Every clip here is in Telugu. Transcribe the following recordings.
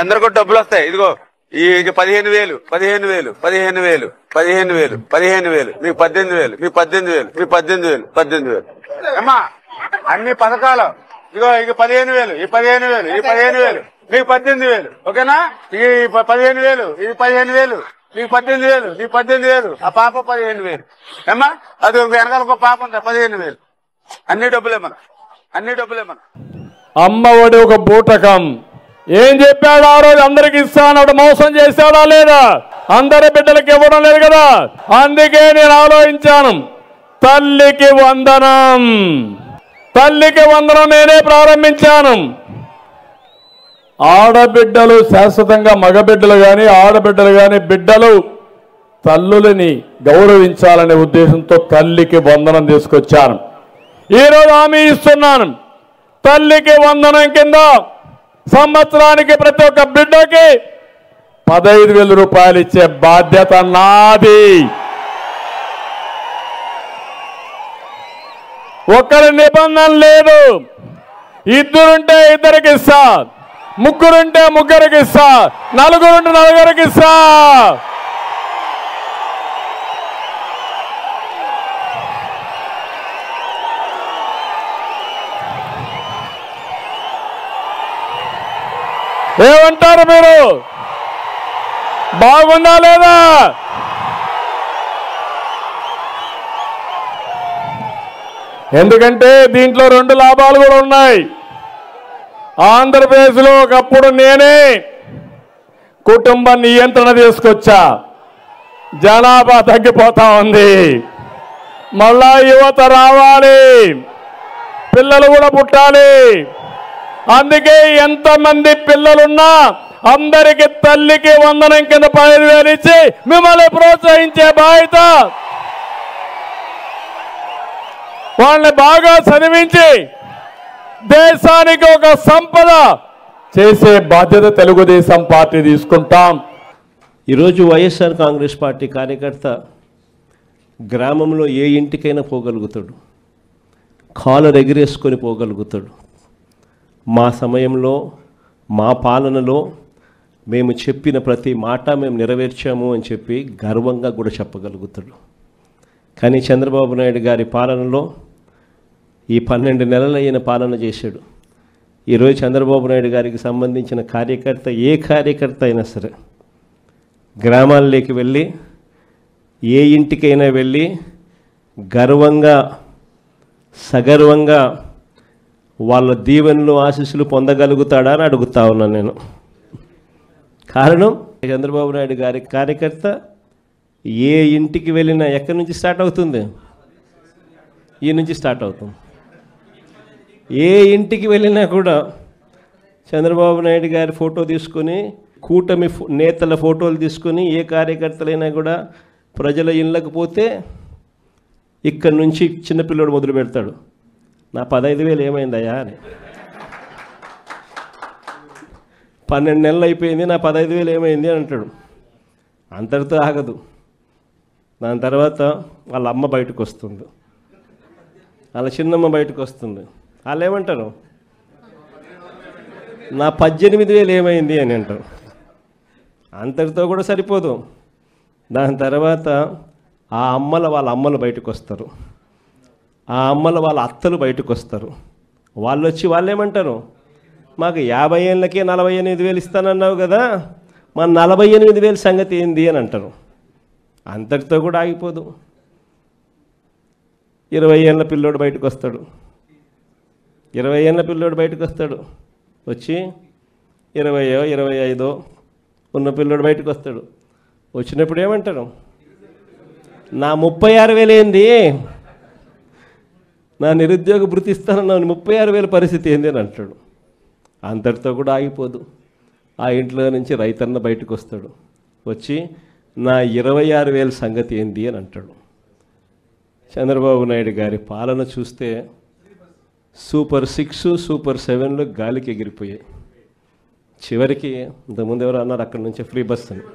అందరు కూడా డబ్బులు వస్తాయి. ఇదిగో ఈ 15,000 15,000 15,000 15,000 15,000 మీకు 18,000 మీకు 18,000 మీకు 18,000 18,000 అమ్మా అన్ని పథకాలు. ఇదిగో ఇక 15,000 ఈ 15,000 ఈ 15,000 మీకు 18,000. ఓకేనా? ఈ 15,000 ఇది 15,000 నీకు 18,000 నీకు 18,000 ఆ పాప 15,000 ఏమ్మా. అది వెనకాల ఒక పాప ఉందా 15,000. అన్ని డబ్బులే మనం అన్ని డబ్బులే మనం. అమ్మఒడి ఒక బూటకం. ఏం చెప్పాడు ఆ రోజు? అందరికి ఇస్తానన్నాడు. మోసం చేశాడా లేదా? అందరి బిడ్డలకి ఇవ్వడం లేదు కదా. అందుకే నేను ఆలోచించాను, తల్లికి వందనం, తల్లికి వందనం నేనే ప్రారంభించాను. ఆడబిడ్డలు శాశ్వతంగా, మగబిడ్డలు కానీ ఆడబిడ్డలు కానీ బిడ్డలు తల్లులని గౌరవించాలనే ఉద్దేశంతో తల్లికి వందనం తీసుకొచ్చాను. ఈరోజు హామీ ఇస్తున్నాను, తల్లికి వందనం కింద సంవత్సరానికి ప్రతి ఒక్క బిడ్డకి 15,000 రూపాయలు ఇచ్చే బాధ్యత నాది. ఒక్కరి నిబంధన లేదు. ఇద్దరుంటే ఇద్దరికి ఇస్తా, ముగ్గురుంటే ముగ్గురికి ఇస్తా, నలుగురుంటే నలుగురికి ఇస్తా. ఏమంటారు మీరు? బాగుందా లేదా? ఎందుకంటే దీంట్లో 2 లాభాలు కూడా ఉన్నాయి. ఆంధ్రప్రదేశ్లో ఒకప్పుడు నేనే కుటుంబ నియంత్రణ తీసుకొచ్చా. జనాభా తగ్గిపోతా ఉంది. మళ్ళా యువత రావాలి, పిల్లలు కూడా పుట్టాలి. అందుకే ఎంతమంది పిల్లలున్నా అందరికి తల్లికి వందనం కింద 15,000 ఇచ్చి మిమ్మల్ని ప్రోత్సహించే బాధ్యత, వాళ్ళని బాగా చదివించి దేశానికి ఒక సంపద చేసే బాధ్యత తెలుగుదేశం పార్టీ తీసుకుంటాం. ఈరోజు వైఎస్ఆర్ కాంగ్రెస్ పార్టీ కార్యకర్త గ్రామంలో ఏ ఇంటికైనా పోగలుగుతాడు, కాలర్ ఎగిరేసుకొని పోగలుగుతాడు. మా సమయంలో, మా పాలనలో మేము చెప్పిన ప్రతి మాట మేము నెరవేర్చాము అని చెప్పి గర్వంగా కూడా చెప్పగలుగుతాడు. కానీ చంద్రబాబు నాయుడు గారి పాలనలో ఈ 12 నెలలు అయిన పాలన చేశాడు. ఈరోజు చంద్రబాబు నాయుడు గారికి సంబంధించిన కార్యకర్త, ఏ కార్యకర్త అయినా సరే గ్రామాల్లోకి వెళ్ళి ఏ ఇంటికైనా వెళ్ళి గర్వంగా సగర్వంగా వాళ్ళ దీవెనలు ఆశీస్సులు పొందగలుగుతాడా అని అడుగుతా ఉన్నాను నేను. కారణం, చంద్రబాబు నాయుడు గారి కార్యకర్త ఏ ఇంటికి వెళ్ళినా ఎక్కడి నుంచి స్టార్ట్ అవుతుంది? ఈ నుంచి స్టార్ట్ అవుతుంది. ఏ ఇంటికి వెళ్ళినా కూడా చంద్రబాబు నాయుడు గారి ఫోటో తీసుకొని, కూటమి నేతల ఫోటోలు తీసుకొని ఏ కార్యకర్తలైనా కూడా ప్రజల ఇళ్ళకు పోతే ఇక్కడి నుంచి చిన్నపిల్లడు మొదలు పెడతాడు, నా 15,000 ఏమైందయ్యా అని. 12 నెలలు అయిపోయింది, నా 15,000 ఏమైంది అని అంటాడు. అంతటితో ఆగదు. దాని తర్వాత వాళ్ళ అమ్మ బయటకు వస్తుంది, వాళ్ళ చిన్నమ్మ బయటకు వస్తుంది. వాళ్ళు ఏమంటారు? నా 18,000 ఏమైంది అని అంటారు. అంతటితో కూడా సరిపోదు. దాని తర్వాత ఆ వాళ్ళ అమ్మలు బయటకు వస్తారు, ఆ వాళ్ళ అత్తలు బయటకు వస్తారు. వాళ్ళు వచ్చి వాళ్ళు ఏమంటారు? మాకు 50 ఏళ్ళకే 48,000 ఇస్తానన్నావు కదా, మా 48,000 సంగతి ఏంది అని అంటారు. అంతటితో కూడా ఆగిపోదు. 20 ఏళ్ళ పిల్లోడు బయటకు వస్తాడు, 20 ఏళ్ళ పిల్లోడు బయటకు వస్తాడు. వచ్చి 20 25 ఉన్న పిల్లోడు బయటకు వస్తాడు. వచ్చినప్పుడు ఏమంటారు? నా 36,000 ఏంది, నా నిరుద్యోగ భృతి ఇస్తానన్నాను, 36,000 పరిస్థితి ఏంది అని అంటాడు. అంతటితో కూడా ఆగిపోదు. ఆ ఇంట్లో నుంచి రైతన్న బయటకు వస్తాడు. వచ్చి నా 26,000 సంగతి ఏంది అని అంటాడు. చంద్రబాబు నాయుడు గారి పాలన చూస్తే సూపర్ 6 సూపర్ 7లో గాలికి ఎగిరిపోయాయి. చివరికి ఇంతకుముందు ఎవరు అన్నారు అక్కడి నుంచి ఫ్రీ బస్ అని,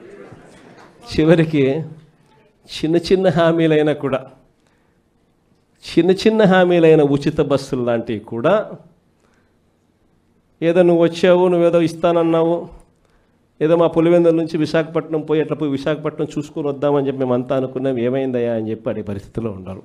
చివరికి చిన్న చిన్న హామీలైనా కూడా, చిన్న హామీలైన ఉచిత బస్సులు లాంటివి కూడా, ఏదో నువ్వు వచ్చావు, నువ్వేదో ఇస్తానన్నావు, ఏదో మా పులివెందుల నుంచి విశాఖపట్నం పోయి అట్లా పోయి విశాఖపట్నం చూసుకొని వద్దామని చెప్పి మేమంతా అనుకున్నాం, ఏమైందయ్యా అని చెప్పి అడిగే పరిస్థితిలో ఉన్నారు.